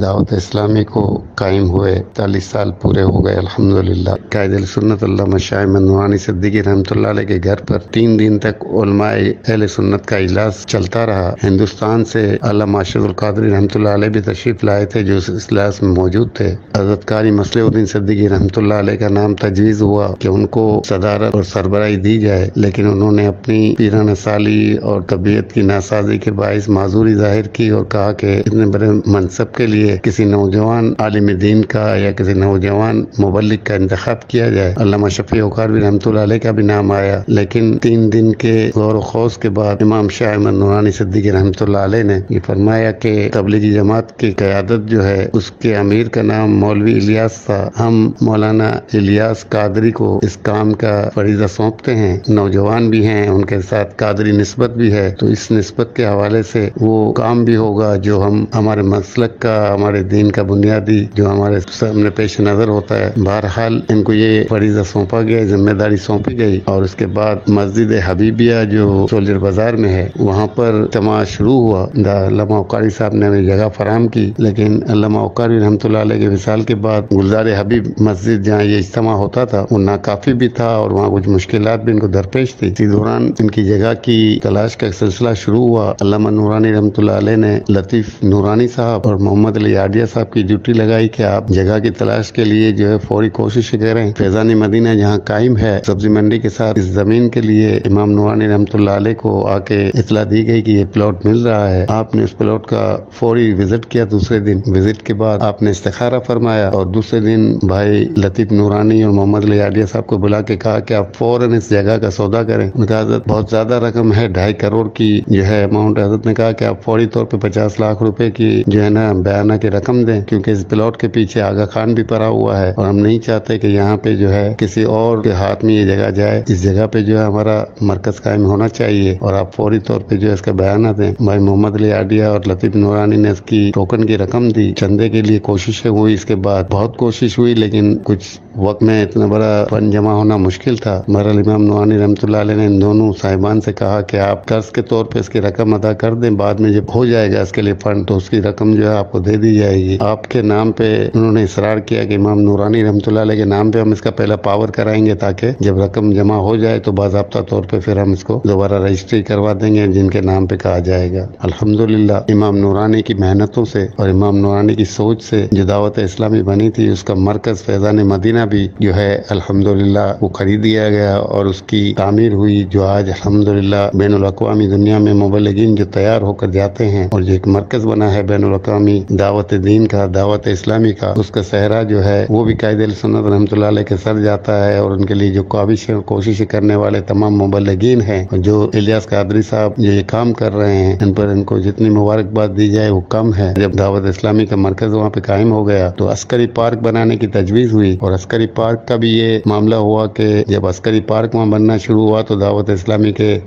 دعوت اسلامی کو قائم ہوئے 40 سال پورے ہو گئے الحمدللہ۔ قائد سنت علامہ شاہ احمد نورانی صدیقی رحمۃ اللہ علیہ کے گھر پر 3 دن تک علماء اہل سنت کا اجلاس چلتا رہا۔ ہندوستان سے علامہ ارشد القادری رحمۃ اللہ علیہ بھی تشریف لائے تھے جو اس اجلاس میں موجود تھے۔ حضرت قاری مصلح الدین صدیقی رحمۃ اللہ علیہ کا نام تجویز ہوا کہ ان کو صدارت اور سربراہی دی جائے، لیکن انہوں نے اپنی پیرانہ سالی اور طبیعت کی ناسازی کے باعث معذوری ظاہر کی اور کہا کہ اتنے بڑے منصب کے لیے کسی نوجوان عالم دین کا یا کسی نوجوان مبلغ کا انتخاب کیا جائے۔ علامہ شفیع اکھاڑوی رحمۃ اللہ علیہ کا بھی نام آیا، لیکن 3 دن کے غور و خوض کے بعد امام شاہ احمد نورانی صدیقی رحمۃ اللہ علیہ نے یہ فرمایا کہ تبلیغی جماعت کی قیادت جو ہے اس کے امیر کا نام مولوی الیاس تھا، ہم مولانا الیاس قادری کو اس کام کا فریضہ سونپتے ہیں۔ نوجوان بھی ہیں، ان کے ساتھ قادری نسبت بھی ہے، تو اس نسبت کے حوالے سے وہ کام بھی ہوگا جو ہمارے مسلک کا، ہمارے دین کا بنیادی جو ہمارے سامنے پیش نظر ہوتا ہے۔ بہرحال ان کو یہ فریضہ سونپا گیا، ذمہ داری سونپی گئی، اور اس کے بعد مسجد حبیبیہ جو سولجر بازار میں ہے وہاں پر اجتماع شروع ہوا۔ علامہ اکھاڑی صاحب نے ہمیں جگہ فراہم کی، لیکن علامہ اکھاڑی رحمۃ اللہ علیہ کے وصال کے بعد گلزار حبیب مسجد جہاں یہ اجتماع ہوتا تھا وہ ناکافی بھی تھا اور وہاں کچھ مشکلات بھی ان کو درپیش تھی۔ اسی دوران ان کی جگہ کی تلاش کا سلسلہ شروع ہوا۔ علامہ نورانی رحمۃ اللہ علیہ نے لطیف نورانی صاحب اور محمد علی آڈیہ صاحب کی ڈیوٹی لگائی کہ آپ جگہ کی تلاش کے لیے جو ہے فوری کوشش کریں۔ فیضان مدینہ جہاں قائم ہے سبزی منڈی کے ساتھ، اس زمین کے لیے امام نورانی رحمۃ اللہ علیہ کو آ کے اطلاع دی گئی کہ یہ پلاٹ مل رہا ہے۔ آپ نے اس پلاٹ کا فوری وزٹ کیا۔ دوسرے دن وزٹ کے بعد آپ نے استخارہ فرمایا اور دوسرے دن بھائی لطیف نورانی اور محمد علی آڈیہ صاحب کو بلا کے کہا کہ آپ فوراً اس جگہ کا سودا کریں۔ حضرت بہت زیادہ رقم ہے، 2.5 کروڑ کی جو ہے اماؤنٹ۔ حضرت نے کہا کہ آپ فوری طور پہ 50 لاکھ روپے کی جو ہے نا بیانہ کی رقم دیں، کیونکہ اس پلاٹ کے پیچھے آغا خان بھی پڑا ہوا ہے اور ہم نہیں چاہتے کہ یہاں پہ جو ہے کسی اور کے ہاتھ میں یہ جگہ جائے۔ اس جگہ پہ جو ہے ہمارا مرکز قائم ہونا چاہیے اور آپ فوری طور پہ جو ہے اس کا بیانہ دیں۔ بھائی محمد علی آڈیہ اور لطیف نورانی نے اس کی ٹوکن کی رقم دی۔ چندے کے لیے کوششیں ہوئی، اس کے بعد بہت کوشش ہوئی، لیکن کچھ وقت میں اتنا بڑا فنڈ جمع ہونا مشکل تھا۔ بہرحال امام نورانی رحمۃ اللہ علیہ نے ان دونوں صاحبان سے کہا کہ آپ قرض کے طور پہ اس کی رقم ادا کر دیں، بعد میں جب ہو جائے گا اس کے لیے فنڈ تو اس کی رقم جو ہے آپ کو دے دی جائے گی۔ آپ کے نام پہ انہوں نے اصرار کیا کہ امام نورانی رحمۃ اللہ علیہ کے نام پہ ہم اس کا پہلا پاور کرائیں گے تاکہ جب رقم جمع ہو جائے تو باضابطہ طور پہ پھر ہم اس کو دوبارہ رجسٹری کروا دیں گے جن کے نام پہ کہا جائے گا۔ الحمدللہ امام نورانی کی محنتوں سے اور امام نورانی کی سوچ سے جو دعوت اسلامی بنی تھی اس کا مرکز فیضان مدینہ بھی جو ہے الحمدللہ وہ خرید دیا گیا اور اس کی تعمیر ہوئی، جو آج الحمدللہ بین الاقوامی دنیا میں مبلغین جو تیار ہو کر جاتے ہیں اور جو ایک مرکز بنا ہے بین الاقوامی دعوت دین کا، دعوت اسلامی کا، اس کا صحرا جو ہے وہ بھی قائد سنت رحمۃ اللہ علیہ کے سر جاتا ہے، اور ان کے لیے جو کاوشیں اور کوششیں کرنے والے تمام مبلغین ہیں اور جو الیاس قادری صاحب جو یہ کام کر رہے ہیں ان کو جتنی مبارکباد دی جائے وہ کم ہے۔ جب دعوت اسلامی کا مرکز وہاں پہ قائم ہو گیا تو عسکری پارک بنانے کی تجویز ہوئی، اور عسکری پارک کا بھی یہ معاملہ ہوا کہ جب عسکری پارک وہاں بننا شروع ہوا تو دعوت اسلامی کے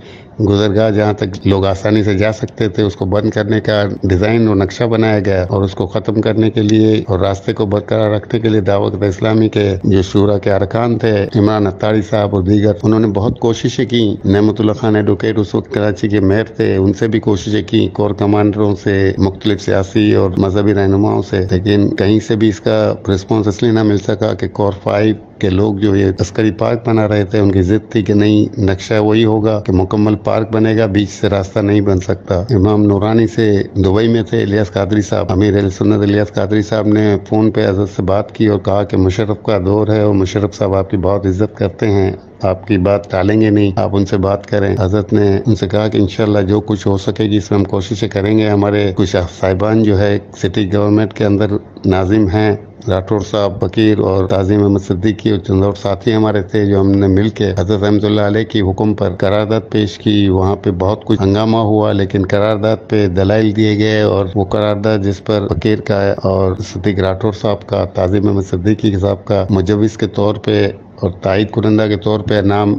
گزرگاہ جہاں تک لوگ آسانی سے جا سکتے تھے اس کو بند کرنے کا ڈیزائن اور نقشہ بنایا گیا، اور اس کو ختم کرنے کے لیے اور راستے کو برقرار رکھنے کے لیے دعوت اسلامی کے جو شورا کے ارکان تھے عمران اتاری صاحب اور دیگر، انہوں نے بہت کوششیں کی۔ نعمت اللہ خان ایڈوکیٹ اس وقت کراچی کے میئر تھے، ان سے بھی کوششیں کی، کور کمانڈروں سے، مختلف سیاسی اور مذہبی رہنماؤں سے، لیکن کہیں سے بھی اس کا رسپانس اس لیے نہ مل سکا کہ کور 5 کے لوگ جو یہ عسکری پارک بنا رہے تھے ان کی ضد تھی کہ نہیں، نقشہ وہی ہوگا کہ مکمل پارک بنے گا، بیچ سے راستہ نہیں بن سکتا۔ امام نورانی سے دبئی میں تھے الیاس قادری صاحب، امیر اہل سنت الیاس قادری صاحب نے فون پہ حضرت سے بات کی اور کہا کہ مشرف کا دور ہے اور مشرف صاحب آپ کی بہت عزت کرتے ہیں، آپ کی بات ٹالیں گے نہیں، آپ ان سے بات کریں۔ حضرت نے ان سے کہا کہ انشاءاللہ جو کچھ ہو سکے گی اس میں ہم کوششیں کریں گے۔ ہمارے کچھ صاحبان جو ہے سٹی گورنمنٹ کے اندر ناظم ہیں، راٹھوڑ صاحب، بکیر اور تعظیم احمد صدیقی اور چند اور ساتھی ہمارے تھے جو ہم نے مل کے حضرت رحمۃ اللہ علیہ کی حکم پر قرارداد پیش کی۔ وہاں پہ بہت کچھ ہنگامہ ہوا لیکن قرارداد پہ دلائل دیے گئے، اور وہ قرارداد جس پر بکیر کا اور صدیق راٹھوڑ صاحب کا، تعظیم احمد صدیقی صاحب کا مجوز کے طور پہ اور تائید کنندہ کے طور پہ نام